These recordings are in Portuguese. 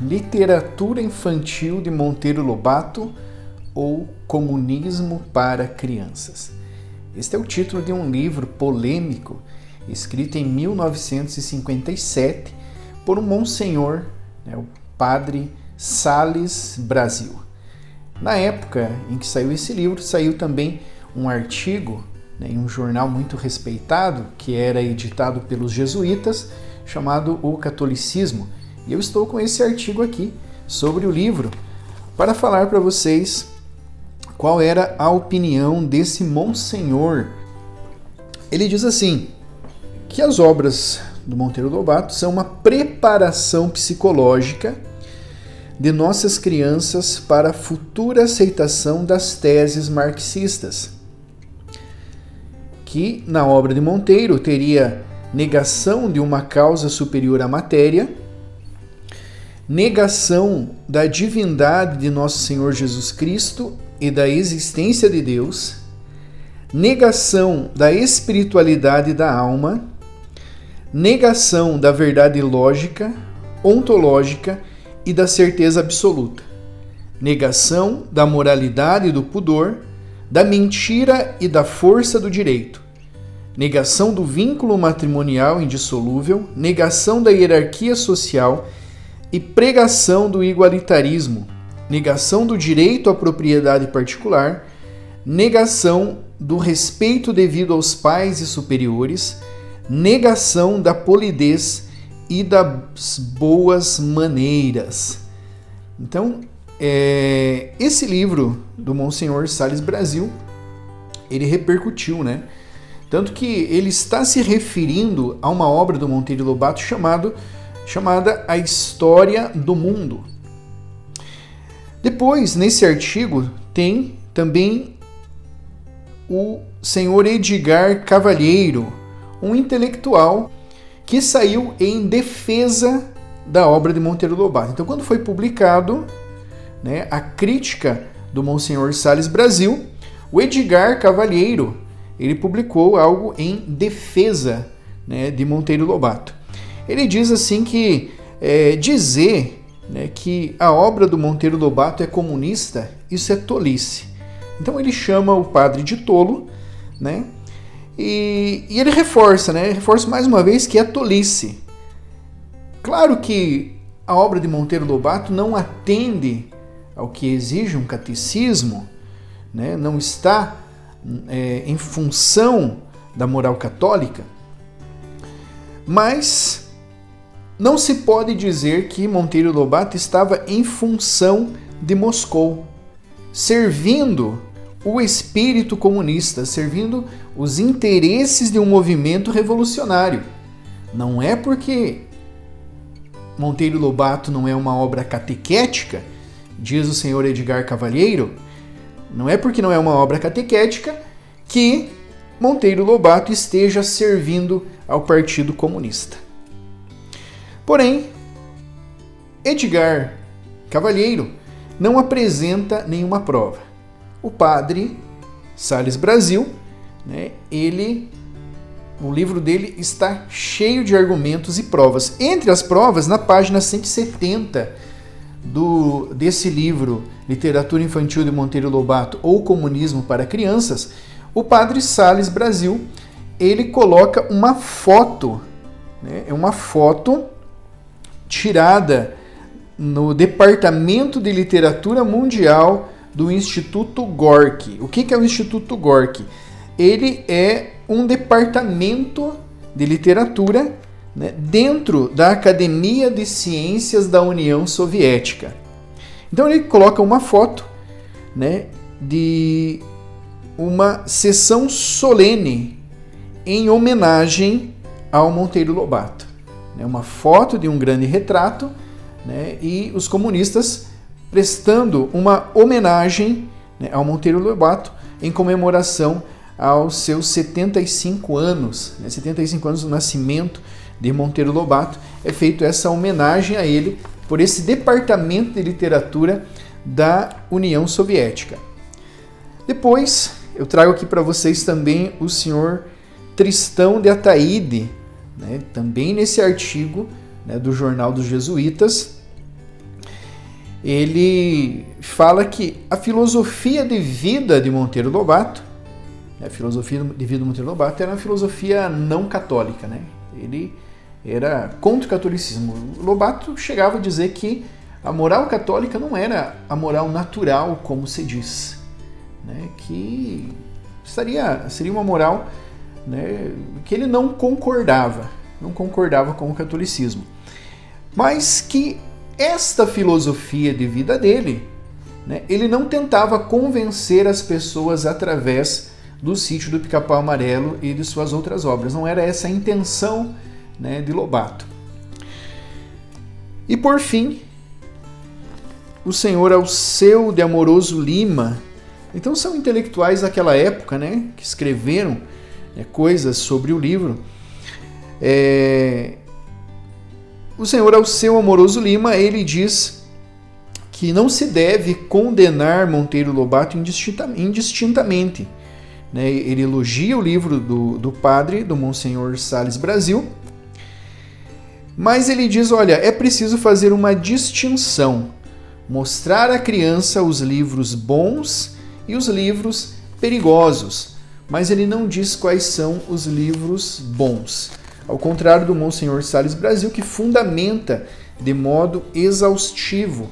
Literatura Infantil de Monteiro Lobato ou Comunismo para Crianças. Este é o título de um livro polêmico escrito em 1957 por um monsenhor, o padre Sales Brasil. Na época em que saiu esse livro, saiu também um artigo em um jornal muito respeitado, que era editado pelos jesuítas, chamado O Catolicismo. E eu estou com esse artigo aqui sobre o livro para falar para vocês qual era a opinião desse monsenhor. Ele diz assim, que as obras do Monteiro Lobato são uma preparação psicológica de nossas crianças para a futura aceitação das teses marxistas, que na obra de Monteiro teria negação de uma causa superior à matéria, negação da divindade de nosso Senhor Jesus Cristo e da existência de Deus, negação da espiritualidade da alma, negação da verdade lógica, ontológica e da certeza absoluta, negação da moralidade e do pudor, da mentira e da força do direito, negação do vínculo matrimonial indissolúvel, negação da hierarquia social e pregação do igualitarismo, negação do direito à propriedade particular, negação do respeito devido aos pais e superiores, negação da polidez e das boas maneiras. Então, esse livro do Monsenhor Sales Brasil, ele repercutiu, né? Tanto que ele está se referindo a uma obra do Monteiro Lobato chamada A História do Mundo. Depois, nesse artigo, tem também o senhor Edgar Cavalheiro, um intelectual que saiu em defesa da obra de Monteiro Lobato. Então, quando foi publicado, a crítica do Monsenhor Sales Brasil, o Edgar Cavalheiro, ele publicou algo em defesa de Monteiro Lobato. Ele diz assim que dizer que a obra do Monteiro Lobato é comunista, isso é tolice. Então ele chama o padre de tolo, e ele reforça mais uma vez que é tolice. Claro que a obra de Monteiro Lobato não atende ao que exige um catecismo, não está em função da moral católica, mas não se pode dizer que Monteiro Lobato estava em função de Moscou, servindo o espírito comunista, servindo os interesses de um movimento revolucionário. Não é porque Monteiro Lobato não é uma obra catequética, diz o senhor Edgar Cavalheiro, não é porque não é uma obra catequética que Monteiro Lobato esteja servindo ao Partido Comunista. Porém, Edgar Cavalheiro não apresenta nenhuma prova. O padre Sales Brasil, o livro dele está cheio de argumentos e provas. Entre as provas, na página 170 desse livro, Literatura Infantil de Monteiro Lobato ou Comunismo para Crianças, o padre Sales Brasil, ele coloca uma foto, uma foto tirada no Departamento de Literatura Mundial do Instituto Gorky. O que é o Instituto Gorky? Ele é um departamento de literatura dentro da Academia de Ciências da União Soviética. Então ele coloca uma foto de uma sessão solene em homenagem ao Monteiro Lobato. Uma foto de um grande retrato e os comunistas prestando uma homenagem ao Monteiro Lobato em comemoração aos seus 75 anos, 75 anos do nascimento de Monteiro Lobato, é feito essa homenagem a ele por esse departamento de literatura da União Soviética. Depois, eu trago aqui para vocês também o senhor Tristão de Ataíde, também nesse artigo do Jornal dos Jesuítas, ele fala que a filosofia de vida de Monteiro Lobato, a filosofia de vida de Monteiro Lobato era uma filosofia não católica, né? Ele era contra o catolicismo. Lobato chegava a dizer que a moral católica não era a moral natural, como se diz, né? Que seria uma moral, né, que ele não concordava com o catolicismo. Mas que esta filosofia de vida dele, né, ele não tentava convencer as pessoas através do Sítio do Pica-Pau Amarelo e de suas outras obras. Não era essa a intenção, né, de Lobato. E por fim, o senhor Alceu de Amoroso Lima. Então são intelectuais daquela época, né, que escreveram, né, coisas sobre o livro. O senhor Alceu Amoroso Lima, ele diz que não se deve condenar Monteiro Lobato indistintamente. Né? Ele elogia o livro do padre, do Monsenhor Sales Brasil, mas ele diz, olha, é preciso fazer uma distinção, mostrar à criança os livros bons e os livros perigosos, mas ele não diz quais são os livros bons. Ao contrário do Monsenhor Sales Brasil, que fundamenta de modo exaustivo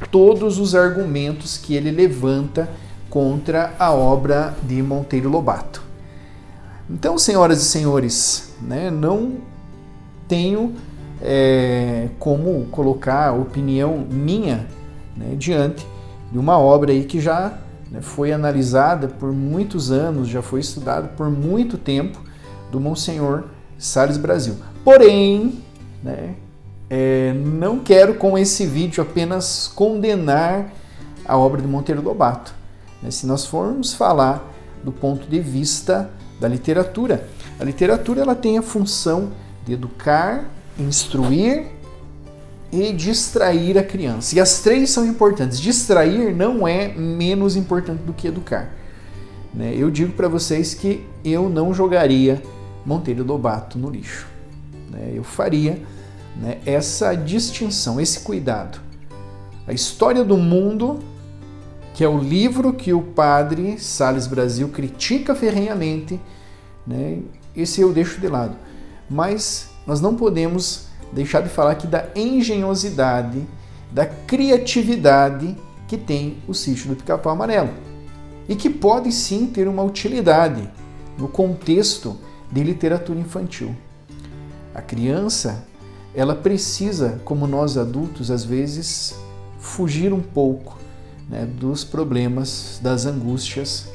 todos os argumentos que ele levanta contra a obra de Monteiro Lobato. Então, senhoras e senhores, né, não tenho como colocar a opinião minha, né, diante de uma obra aí que já, né, foi analisada por muitos anos, já foi estudada por muito tempo, do Monsenhor Sales Brasil. Porém, né, não quero com esse vídeo apenas condenar a obra de Monteiro Lobato. Se nós formos falar do ponto de vista da literatura, a literatura ela tem a função de educar, instruir e distrair a criança. E as três são importantes. Distrair não é menos importante do que educar. Eu digo para vocês que eu não jogaria Monteiro Lobato no lixo. Eu faria, né, essa distinção, esse cuidado. A História do Mundo, que é o livro que o padre Sales Brasil critica ferrenhamente, né, esse eu deixo de lado. Mas nós não podemos deixar de falar aqui da engenhosidade, da criatividade que tem o Sítio do Pica-Pau Amarelo. E que pode sim ter uma utilidade no contexto de literatura infantil. A criança, ela precisa, como nós adultos, às vezes, fugir um pouco, né, dos problemas, das angústias.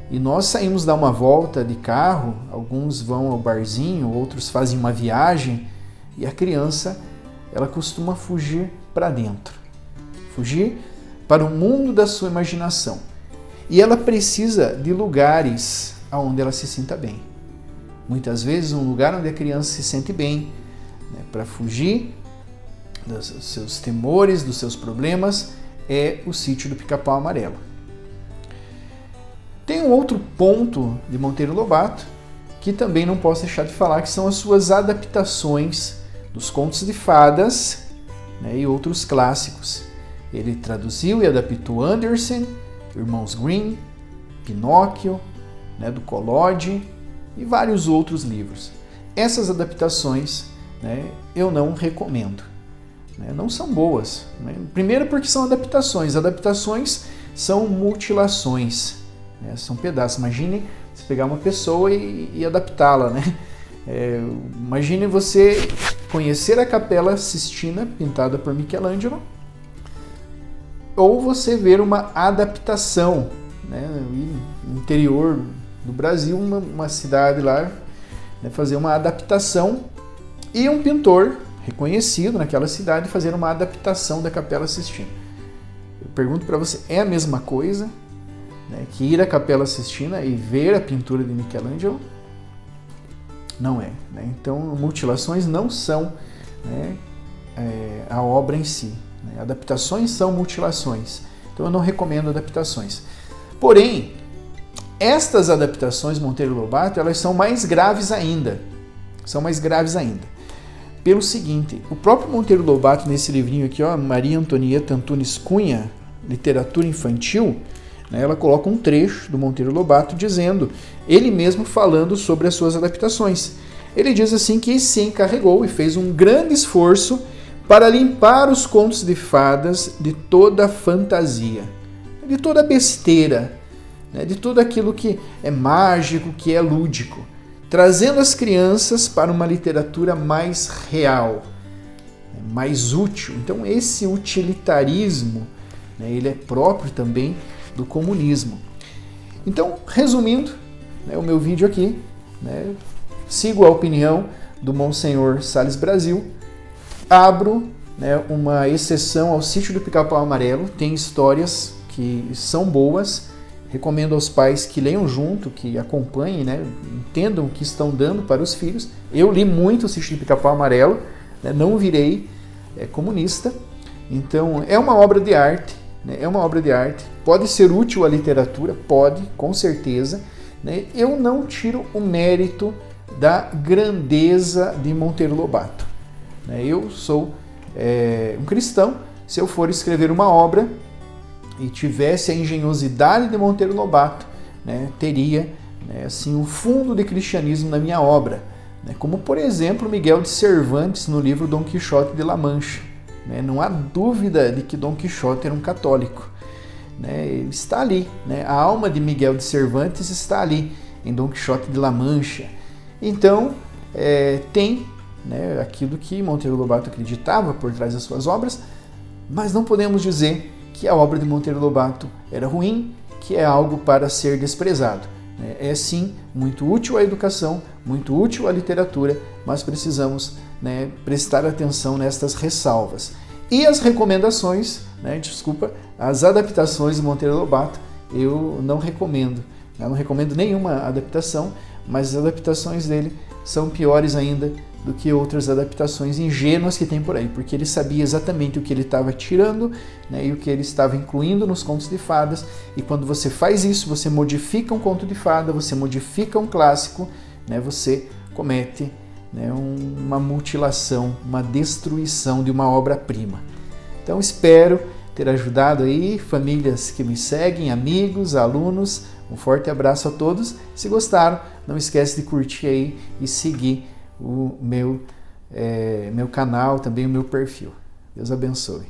E nós saímos dar uma volta de carro, alguns vão ao barzinho, outros fazem uma viagem, e a criança, ela costuma fugir para dentro, fugir para o mundo da sua imaginação. E ela precisa de lugares onde ela se sinta bem. Muitas vezes, um lugar onde a criança se sente bem, né, para fugir dos seus temores, dos seus problemas, é o Sítio do Pica-Pau Amarelo. Tem um outro ponto de Monteiro Lobato que também não posso deixar de falar, que são as suas adaptações dos contos de fadas, né, e outros clássicos. Ele traduziu e adaptou Andersen, Irmãos Grimm, Pinóquio, né, do Collodi e vários outros livros. Essas adaptações, né, eu não recomendo. Não são boas. Né? Primeiro porque são adaptações. Adaptações são mutilações. Né? São pedaços. Imagine você pegar uma pessoa e adaptá-la. Né? Imagine você conhecer a Capela Sistina, pintada por Michelangelo, ou você ver uma adaptação, né, no interior do Brasil, uma cidade lá, né, fazer uma adaptação, e um pintor reconhecido naquela cidade fazer uma adaptação da Capela Sistina. Eu pergunto para você, é a mesma coisa, né, que ir à Capela Sistina e ver a pintura de Michelangelo? Não é. Né? Então, mutilações não são, né, a obra em si. Né? Adaptações são mutilações. Então, eu não recomendo adaptações. Porém, estas adaptações Monteiro Lobato, elas são mais graves ainda. São mais graves ainda. pelo seguinte, o próprio Monteiro Lobato, nesse livrinho aqui, ó, Maria Antonieta Antunes Cunha, Literatura Infantil, né, ela coloca um trecho do Monteiro Lobato dizendo, ele mesmo falando sobre as suas adaptações. Ele diz assim que se encarregou e fez um grande esforço para limpar os contos de fadas de toda a fantasia, de toda a besteira, né, de tudo aquilo que é mágico, que é lúdico, trazendo as crianças para uma literatura mais real, mais útil. Então esse utilitarismo, né, ele é próprio também do comunismo. Então, resumindo, né, o meu vídeo aqui, né, sigo a opinião do Monsenhor Sales Brasil, abro, né, uma exceção ao Sítio do Pica-Pau Amarelo, tem histórias que são boas, recomendo aos pais que leiam junto, que acompanhem, né, entendam o que estão dando para os filhos. Eu li muito o Sítio do Pica-Pau Amarelo, né, não virei comunista, então é uma obra de arte, né, é uma obra de arte, pode ser útil à literatura, pode, com certeza, né, eu não tiro o mérito da grandeza de Monteiro Lobato. Eu sou um cristão, se eu for escrever uma obra e tivesse a engenhosidade de Monteiro Lobato, né, teria, né, assim, um fundo de cristianismo na minha obra, né, como por exemplo Miguel de Cervantes no livro Dom Quixote de La Mancha. Né, não há dúvida de que Dom Quixote era um católico. Né, ele está ali, né, a alma de Miguel de Cervantes está ali em Dom Quixote de La Mancha. Então tem, né, aquilo que Monteiro Lobato acreditava por trás das suas obras, mas não podemos dizer que a obra de Monteiro Lobato era ruim, que é algo para ser desprezado. É sim muito útil à educação, muito útil à literatura, mas precisamos, né, prestar atenção nestas ressalvas. E as recomendações, né, as adaptações de Monteiro Lobato, eu não recomendo. Eu não recomendo nenhuma adaptação, mas as adaptações dele são piores ainda do que outras adaptações ingênuas que tem por aí, porque ele sabia exatamente o que ele estava tirando, né, e o que ele estava incluindo nos contos de fadas, e quando você faz isso, você modifica um conto de fada, você modifica um clássico, né, você comete, né, uma mutilação, uma destruição de uma obra-prima. Então espero ter ajudado aí famílias que me seguem, amigos, alunos. Um forte abraço a todos. Se gostaram, não esquece de curtir aí e seguir o meu canal, também o meu perfil. Deus abençoe.